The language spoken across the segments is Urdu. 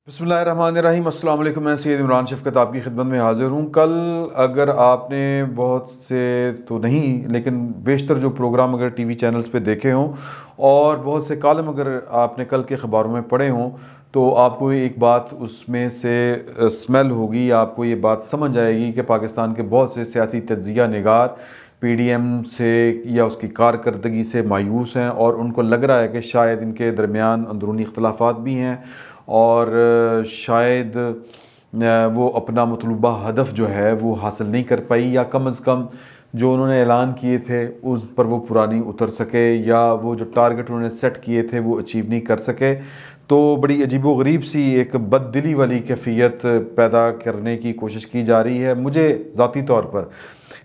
بسم اللہ الرحمن الرحیم۔ السلام علیکم، میں سید عمران شفقت آپ کی خدمت میں حاضر ہوں۔ کل اگر آپ نے بہت سے تو نہیں لیکن بیشتر جو پروگرام اگر ٹی وی چینلز پہ دیکھے ہوں اور بہت سے کالم اگر آپ نے کل کے اخباروں میں پڑھے ہوں تو آپ کو ایک بات اس میں سے سمیل ہوگی، آپ کو یہ بات سمجھ آئے گی کہ پاکستان کے بہت سے سیاسی تجزیہ نگار پی ڈی ایم سے یا اس کی کارکردگی سے مایوس ہیں اور ان کو لگ رہا ہے کہ شاید ان کے درمیان اندرونی اختلافات بھی ہیں اور شاید وہ اپنا مطلوبہ ہدف جو ہے وہ حاصل نہیں کر پائی، یا کم از کم جو انہوں نے اعلان کیے تھے اس پر وہ پورا نہیں اتر سکے، یا وہ جو ٹارگٹ انہوں نے سیٹ کیے تھے وہ اچیو نہیں کر سکے۔ تو بڑی عجیب و غریب سی ایک بد دلی والی کیفیت پیدا کرنے کی کوشش کی جا رہی ہے۔ مجھے ذاتی طور پر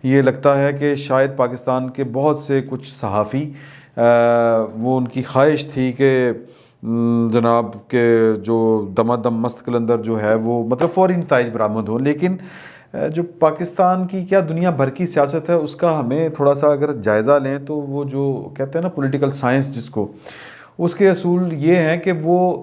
یہ لگتا ہے کہ شاید پاکستان کے بہت سے کچھ صحافی وہ ان کی خواہش تھی کہ جناب کے جو دمادم مست قلندر جو ہے وہ مطلب فوری نتائج برآمد ہوں، لیکن جو پاکستان کی کیا دنیا بھر کی سیاست ہے اس کا ہمیں تھوڑا سا اگر جائزہ لیں تو وہ جو کہتے ہیں نا پولیٹیکل سائنس جس کو، اس کے اصول یہ ہیں کہ وہ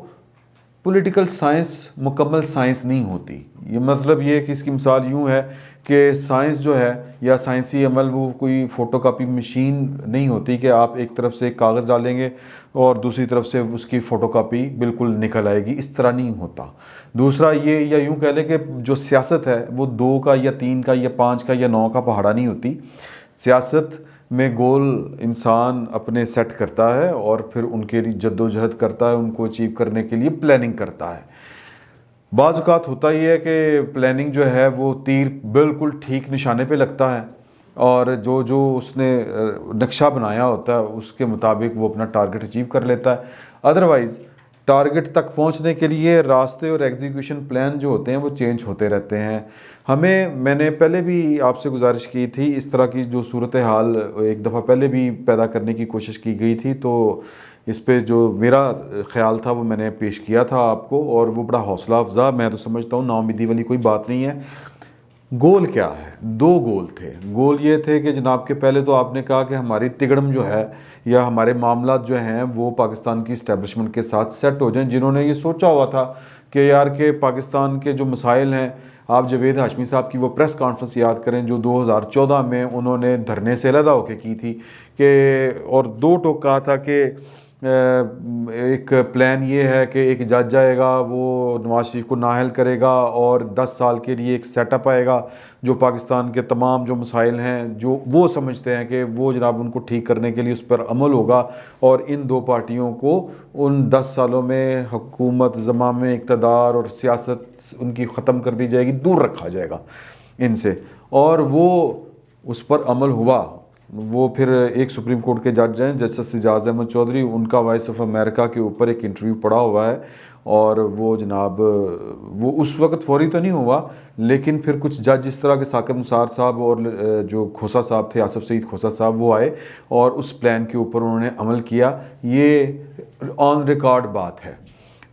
پولیٹیکل سائنس مکمل سائنس نہیں ہوتی۔ یہ مطلب یہ کہ اس کی مثال یوں ہے کہ سائنس جو ہے یا سائنسی عمل وہ کوئی فوٹو کاپی مشین نہیں ہوتی کہ آپ ایک طرف سے ایک کاغذ ڈالیں گے اور دوسری طرف سے اس کی فوٹو کاپی بالکل نکل آئے گی، اس طرح نہیں ہوتا۔ دوسرا یہ، یا یوں کہہ لیں کہ جو سیاست ہے وہ 2 کا یا 3 کا یا 5 کا یا 9 کا پہاڑا نہیں ہوتی۔ سیاست میں گول انسان اپنے سیٹ کرتا ہے اور پھر ان کے لیے جد و جہد کرتا ہے، ان کو اچیو کرنے کے لیے پلاننگ کرتا ہے۔ بعض اوقات ہوتا ہی ہے کہ پلاننگ جو ہے وہ تیر بالکل ٹھیک نشانے پہ لگتا ہے اور جو اس نے نقشہ بنایا ہوتا ہے اس کے مطابق وہ اپنا ٹارگٹ اچیو کر لیتا ہے۔ ادروائز ٹارگٹ تک پہنچنے کے لیے راستے اور ایگزیکیوشن پلان جو ہوتے ہیں وہ چینج ہوتے رہتے ہیں۔ میں نے پہلے بھی آپ سے گزارش کی تھی، اس طرح کی جو صورتحال ایک دفعہ پہلے بھی پیدا کرنے کی کوشش کی گئی تھی، تو اس پہ جو میرا خیال تھا وہ میں نے پیش کیا تھا آپ کو، اور وہ بڑا حوصلہ افزا، میں تو سمجھتا ہوں نا امیدی والی کوئی بات نہیں ہے۔ گول کیا ہے؟ 2 گول تھے۔ گول یہ تھے کہ جناب کے پہلے تو آپ نے کہا کہ ہماری تگڑم جو ہے یا ہمارے معاملات جو ہیں وہ پاکستان کی اسٹیبلشمنٹ کے ساتھ سیٹ ہو جائیں، جنہوں نے یہ سوچا ہوا تھا کہ یار کہ پاکستان کے جو مسائل ہیں، آپ جاوید ہاشمی صاحب کی وہ پریس کانفرنس یاد کریں جو 2014 میں انہوں نے دھرنے سے علیحدہ ہو کے کی تھی، کہ اور 2 ٹوک کہا تھا کہ ایک پلان یہ ہے کہ ایک جج آئے گا، وہ نواز شریف کو نااہل کرے گا اور 10 سال کے لیے ایک سیٹ اپ آئے گا جو پاکستان کے تمام جو مسائل ہیں جو وہ سمجھتے ہیں کہ وہ جناب ان کو ٹھیک کرنے کے لیے اس پر عمل ہوگا، اور ان 2 پارٹیوں کو ان 10 سالوں میں حکومت، زمام اقتدار اور سیاست ان کی ختم کر دی جائے گی، دور رکھا جائے گا ان سے۔ اور وہ اس پر عمل ہوا۔ وہ پھر ایک سپریم کورٹ کے جج ہیں جسٹس اعجاز احمد چودھری، ان کا وائس آف امریکہ کے اوپر ایک انٹرویو پڑا ہوا ہے، اور وہ جناب وہ اس وقت فوری تو نہیں ہوا، لیکن پھر کچھ جج اس طرح کے ثاقب نثار صاحب اور جو کھوسا صاحب تھے، آصف سعید کھوسا صاحب، وہ آئے اور اس پلان کے اوپر انہوں نے عمل کیا۔ یہ آن ریکارڈ بات ہے۔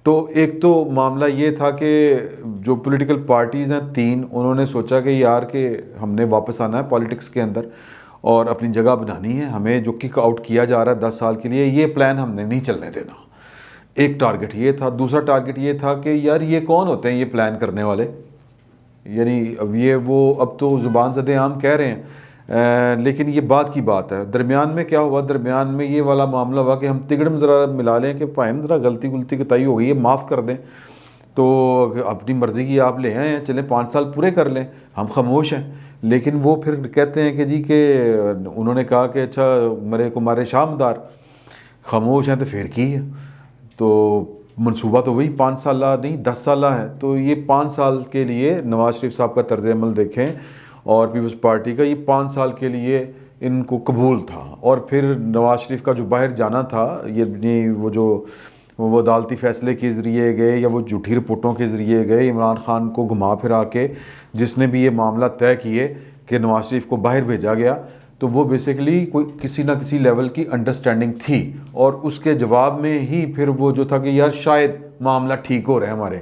تو ایک تو معاملہ یہ تھا کہ جو پولیٹیکل پارٹیز ہیں 3، انہوں نے سوچا کہ یار کہ ہم نے واپس آنا ہے پالیٹکس کے اندر اور اپنی جگہ بنانی ہے، ہمیں جو کک آؤٹ کیا جا رہا ہے 10 سال کے لیے یہ پلان ہم نے نہیں چلنے دینا۔ ایک ٹارگٹ یہ تھا۔ دوسرا ٹارگٹ یہ تھا کہ یار یہ کون ہوتے ہیں یہ پلان کرنے والے، یعنی اب تو زبان زد عام کہہ رہے ہیں، لیکن یہ بات کی بات ہے۔ درمیان میں کیا ہوا؟ درمیان میں یہ والا معاملہ ہوا کہ ہم تگڑم ذرا ملا لیں کہ پائن ذرا غلطی کتائی ہو گئی ہے، معاف کر دیں، تو اپنی مرضی کی آپ لے آئے ہیں، چلیں 5 سال پورے کر لیں، ہم خاموش ہیں۔ لیکن وہ پھر کہتے ہیں کہ جی کہ انہوں نے کہا کہ اچھا مرے کو مارے شاہ مدار، خاموش ہیں تو پھر کی ہے، تو منصوبہ تو وہی 5 سالہ نہیں 10 سالہ ہے۔ تو یہ 5 سال کے لیے نواز شریف صاحب کا طرز عمل دیکھیں اور پیپلز پارٹی کا، یہ 5 سال کے لیے ان کو قبول تھا۔ اور پھر نواز شریف کا جو باہر جانا تھا، یہ وہ عدالتی فیصلے کے ذریعے گئے یا وہ جھوٹی رپورٹوں کے ذریعے گئے، عمران خان کو گھما پھرا کے جس نے بھی یہ معاملہ طے کیے کہ نواز شریف کو باہر بھیجا گیا، تو وہ بیسیکلی کوئی کسی نہ کسی لیول کی انڈرسٹینڈنگ تھی، اور اس کے جواب میں ہی پھر وہ جو تھا کہ یار شاید معاملہ ٹھیک ہو رہے ہیں ہمارے،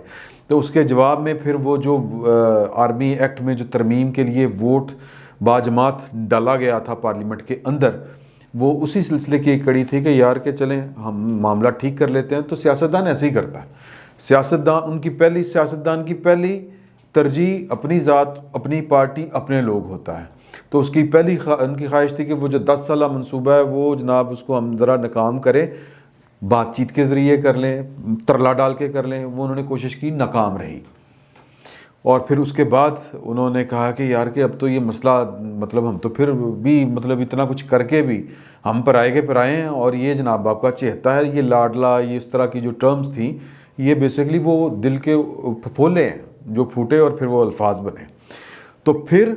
تو اس کے جواب میں پھر وہ جو آرمی ایکٹ میں جو ترمیم کے لیے ووٹ باجماعت ڈالا گیا تھا پارلیمنٹ کے اندر، وہ اسی سلسلے کی ایک کڑی تھی کہ یار کہ چلیں ہم معاملہ ٹھیک کر لیتے ہیں۔ تو سیاستدان ایسے ہی کرتا ہے، سیاستدان ان کی پہلی ترجیح اپنی ذات، اپنی پارٹی، اپنے لوگ ہوتا ہے. تو اس کی ان کی خواہش تھی کہ وہ جو 10 سالہ منصوبہ ہے وہ جناب اس کو ہم ذرا ناکام کریں، بات چیت کے ذریعے کر لیں، ترلا ڈال کے کر لیں. وہ انہوں نے کوشش کی، ناکام رہی. اور پھر اس کے بعد انہوں نے کہا کہ یار کہ اب تو یہ مسئلہ مطلب ہم تو پھر بھی مطلب اتنا کچھ کر کے بھی ہم پرائے ہیں، اور یہ جناب آپ کا چہتا ہے، یہ لاڈلا، یہ اس طرح کی جو ٹرمز تھیں، یہ بیسیکلی وہ دل کے پھولے ہیں جو پھوٹے اور پھر وہ الفاظ بنے. تو پھر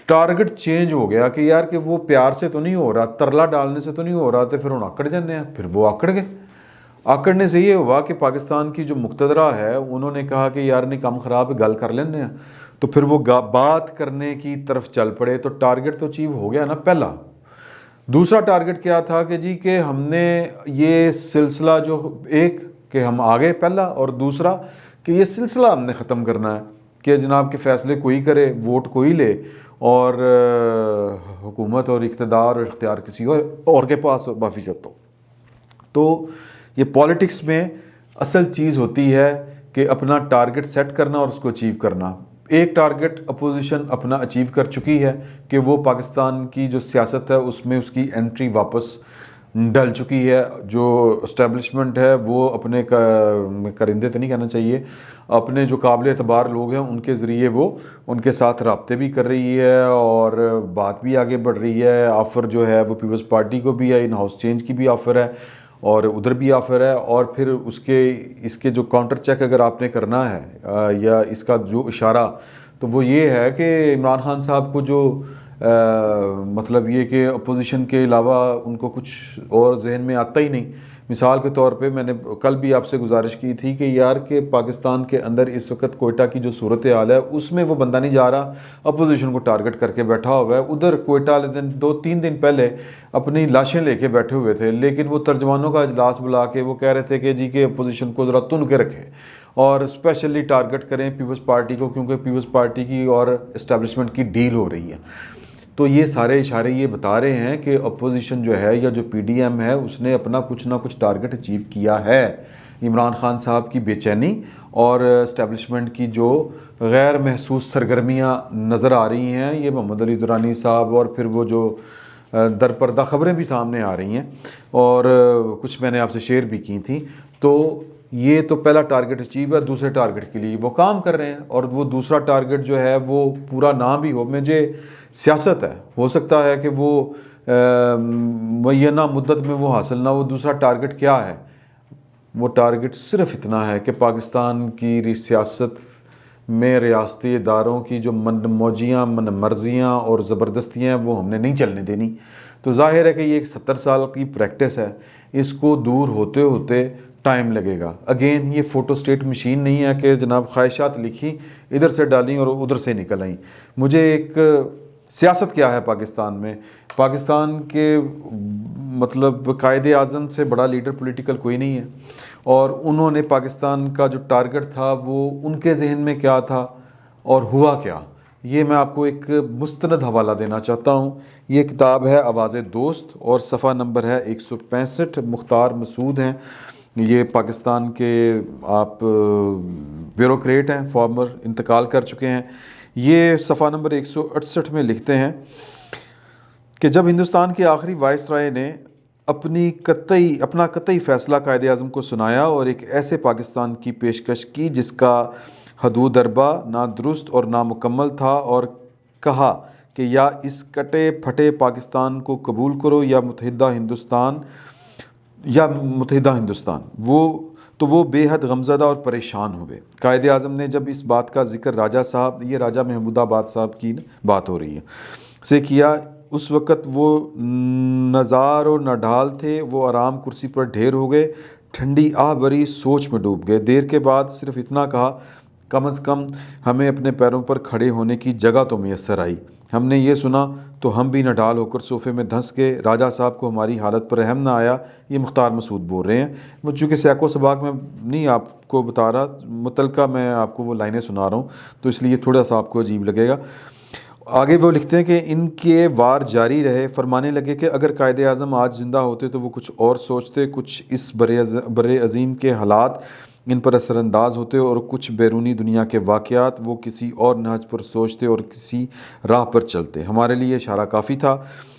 ٹارگٹ چینج ہو گیا کہ یار کہ وہ پیار سے تو نہیں ہو رہا، ترلا ڈالنے سے تو نہیں ہو رہا، تو پھر ہم آکڑ جانے ہیں. پھر وہ آکڑ گئے. آکڑنے سے یہ ہوا کہ پاکستان کی جو مقتدرہ ہے انہوں نے کہا کہ یار نہیں کام خراب ہے، گل کر لینے ہیں. تو پھر وہ بات کرنے کی طرف چل پڑے. تو ٹارگٹ تو اچیو ہو گیا نا پہلا. دوسرا ٹارگٹ کیا تھا کہ جی کہ ہم نے یہ سلسلہ جو ایک کہ ہم آگے پہلا، اور دوسرا کہ یہ سلسلہ ہم نے ختم کرنا ہے کہ جناب کے فیصلے کوئی کرے، ووٹ کوئی لے، اور حکومت اور اقتدار اور اختیار کسی اور کے پاس معافی چاہتا ہوں. تو یہ پالیٹکس میں اصل چیز ہوتی ہے کہ اپنا ٹارگٹ سیٹ کرنا اور اس کو اچیو کرنا. ایک ٹارگٹ اپوزیشن اپنا اچیو کر چکی ہے کہ وہ پاکستان کی جو سیاست ہے اس میں اس کی انٹری واپس ڈل چکی ہے. جو اسٹیبلشمنٹ ہے وہ اپنے کرندے تو نہیں کہنا چاہیے، اپنے جو قابل اعتبار لوگ ہیں ان کے ذریعے وہ ان کے ساتھ رابطے بھی کر رہی ہے اور بات بھی آگے بڑھ رہی ہے. آفر جو ہے وہ پیپلز پارٹی کو بھی ہے، ان ہاؤس چینج کی بھی آفر ہے اور ادھر بھی آفر ہے. اور پھر اس کے جو کاؤنٹر چیک اگر آپ نے کرنا ہے یا اس کا جو اشارہ، تو وہ یہ ہے کہ عمران خان صاحب کو جو مطلب یہ کہ اپوزیشن کے علاوہ ان کو کچھ اور ذہن میں آتا ہی نہیں. مثال کے طور پہ میں نے کل بھی آپ سے گزارش کی تھی کہ یار کہ پاکستان کے اندر اس وقت کوئٹہ کی جو صورتحال ہے اس میں وہ بندہ نہیں جا رہا، اپوزیشن کو ٹارگٹ کر کے بیٹھا ہوا ہے. ادھر کوئٹہ والے دن 2-3 دن پہلے اپنی لاشیں لے کے بیٹھے ہوئے تھے، لیکن وہ ترجمانوں کا اجلاس بلا کے وہ کہہ رہے تھے کہ جی کہ اپوزیشن کو ذرا تن کے رکھیں اور اسپیشلی ٹارگٹ کریں پیپلز پارٹی کو، کیونکہ پیپلز پارٹی کی اور اسٹیبلشمنٹ کی ڈیل ہو رہی ہے. تو یہ سارے اشارے یہ بتا رہے ہیں کہ اپوزیشن جو ہے یا جو پی ڈی ایم ہے اس نے اپنا کچھ نہ کچھ ٹارگٹ اچیو کیا ہے. عمران خان صاحب کی بے چینی اور اسٹیبلشمنٹ کی جو غیر محسوس سرگرمیاں نظر آ رہی ہیں، یہ محمد علی درانی صاحب اور پھر وہ جو در پردہ خبریں بھی سامنے آ رہی ہیں اور کچھ میں نے آپ سے شیئر بھی کی تھیں. تو یہ تو پہلا ٹارگٹ اچیو ہے، دوسرے ٹارگٹ کے لیے وہ کام کر رہے ہیں. اور وہ دوسرا ٹارگٹ جو ہے وہ پورا نہ بھی ہو، مجھے سیاست ہے، ہو سکتا ہے کہ وہ معینہ مدت میں وہ حاصل نہ ہو. دوسرا ٹارگٹ کیا ہے؟ وہ ٹارگٹ صرف اتنا ہے کہ پاکستان کی سیاست میں ریاستی اداروں کی جو من موجیاں، من مرضیاں اور زبردستیاں وہ ہم نے نہیں چلنے دینی. تو ظاہر ہے کہ یہ ایک 70 سال کی پریکٹس ہے، اس کو دور ہوتے ہوتے ٹائم لگے گا. اگین یہ فوٹو سٹیٹ مشین نہیں ہے کہ جناب خواہشات لکھی ادھر سے ڈالیں اور ادھر سے نکل آئیں. مجھے ایک سیاست کیا ہے پاکستان میں، پاکستان کے مطلب قائد اعظم سے بڑا لیڈر پولیٹیکل کوئی نہیں ہے، اور انہوں نے پاکستان کا جو ٹارگٹ تھا وہ ان کے ذہن میں کیا تھا اور ہوا کیا. یہ میں آپ کو ایک مستند حوالہ دینا چاہتا ہوں. یہ کتاب ہے آواز دوست اور صفحہ نمبر ہے 165. مختار مسعود ہیں، یہ پاکستان کے آپ بیوروکریٹ ہیں، فارمر، انتقال کر چکے ہیں. یہ صفحہ نمبر 168 میں لکھتے ہیں کہ جب ہندوستان کے آخری وائس رائے نے اپنا قطعی فیصلہ قائد اعظم کو سنایا اور ایک ایسے پاکستان کی پیشکش کی جس کا حدود اربا نادرست اور نامکمل تھا، اور کہا کہ یا اس کٹے پھٹے پاکستان کو قبول کرو یا متحدہ ہندوستان، وہ بے حد غمزدہ اور پریشان ہوئے. قائد اعظم نے جب اس بات کا ذکر راجہ صاحب، یہ راجہ محمود آباد صاحب کی بات ہو رہی ہے، سے کیا، اس وقت وہ نزار اور نڈھال تھے. وہ آرام کرسی پر ڈھیر ہو گئے، ٹھنڈی آہ بھری سوچ میں ڈوب گئے. دیر کے بعد صرف اتنا کہا، کم از کم ہمیں اپنے پیروں پر کھڑے ہونے کی جگہ تو میسر آئی. ہم نے یہ سنا تو ہم بھی نڈال ہو کر صوفے میں دھنس گئے. راجہ صاحب کو ہماری حالت پر رحم نہ آیا. یہ مختار مسعود بول رہے ہیں. وہ چونکہ سیاق و سباق میں نہیں آپ کو بتا رہا، متعلقہ میں آپ کو وہ لائنیں سنا رہا ہوں، تو اس لیے تھوڑا سا آپ کو عجیب لگے گا. آگے وہ لکھتے ہیں کہ ان کے وار جاری رہے. فرمانے لگے کہ اگر قائد اعظم آج زندہ ہوتے تو وہ کچھ اور سوچتے. کچھ اس بر عظیم کے حالات ان پر اثر انداز ہوتے اور کچھ بیرونی دنیا کے واقعات وہ کسی اور نہج پر سوچتے اور کسی راہ پر چلتے۔ ہمارے لیے اشارہ کافی تھا،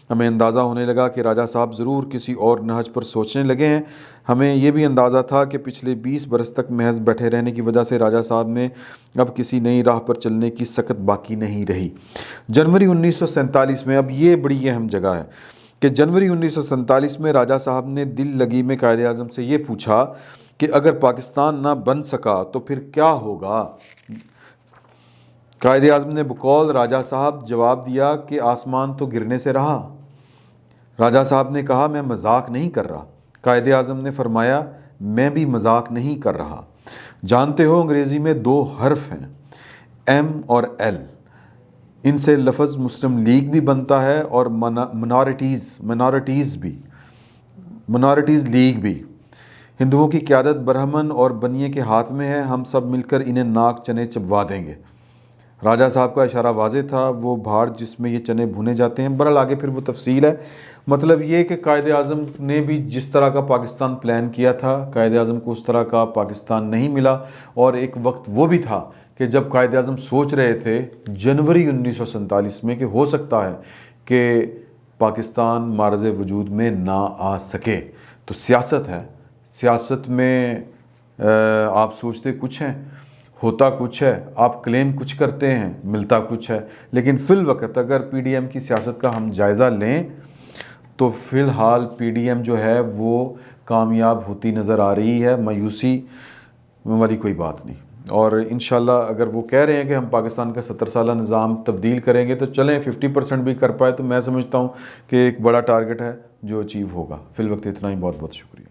ہمیں اندازہ ہونے لگا کہ راجہ صاحب ضرور کسی اور نہج پر سوچنے لگے ہیں۔ ہمیں یہ بھی اندازہ تھا کہ پچھلے 20 برس تک محض بیٹھے رہنے کی وجہ سے راجہ صاحب میں اب کسی نئی راہ پر چلنے کی سکت باقی نہیں رہی۔ جنوری 1947 میں، اب یہ بڑی اہم جگہ ہے کہ جنوری 1947 میں راجہ صاحب نے دل لگی میں قائد اعظم سے یہ پوچھا کہ اگر پاکستان نہ بن سکا تو پھر کیا ہوگا؟ قائد اعظم نے بقول راجہ صاحب جواب دیا کہ آسمان تو گرنے سے رہا۔ راجہ صاحب نے کہا میں مذاق نہیں کر رہا۔ قائد اعظم نے فرمایا میں بھی مذاق نہیں کر رہا۔ جانتے ہو انگریزی میں 2 حرف ہیں، ایم اور ایل، ان سے لفظ مسلم لیگ بھی بنتا ہے اور منارٹیز لیگ بھی۔ ہندوؤں کی قیادت برہمن اور بنیے کے ہاتھ میں ہے، ہم سب مل کر انہیں ناک چنے چبوا دیں گے۔ راجہ صاحب کا اشارہ واضح تھا، وہ بھاڑ جس میں یہ چنے بھونے جاتے ہیں۔ بہرحال آگے پھر وہ تفصیل ہے۔ مطلب یہ کہ قائد اعظم نے بھی جس طرح کا پاکستان پلان کیا تھا، قائد اعظم کو اس طرح کا پاکستان نہیں ملا، اور ایک وقت وہ بھی تھا کہ جب قائد اعظم سوچ رہے تھے جنوری 1947 میں کہ ہو سکتا ہے کہ پاکستان معرض وجود میں نہ آ سکے۔ تو سیاست ہے، سیاست میں آپ سوچتے کچھ ہیں، ہوتا کچھ ہے، آپ کلیم کچھ کرتے ہیں، ملتا کچھ ہے۔ لیکن فی الوقت اگر پی ڈی ایم کی سیاست کا ہم جائزہ لیں تو فی الحال پی ڈی ایم جو ہے وہ کامیاب ہوتی نظر آ رہی ہے، مایوسی والی کوئی بات نہیں۔ اور انشاءاللہ اگر وہ کہہ رہے ہیں کہ ہم پاکستان کا 70 سالہ نظام تبدیل کریں گے تو چلیں 50% بھی کر پائے تو میں سمجھتا ہوں کہ ایک بڑا ٹارگٹ ہے جو اچیو ہوگا۔ فی الوقت اتنا ہی، بہت بہت شکریہ۔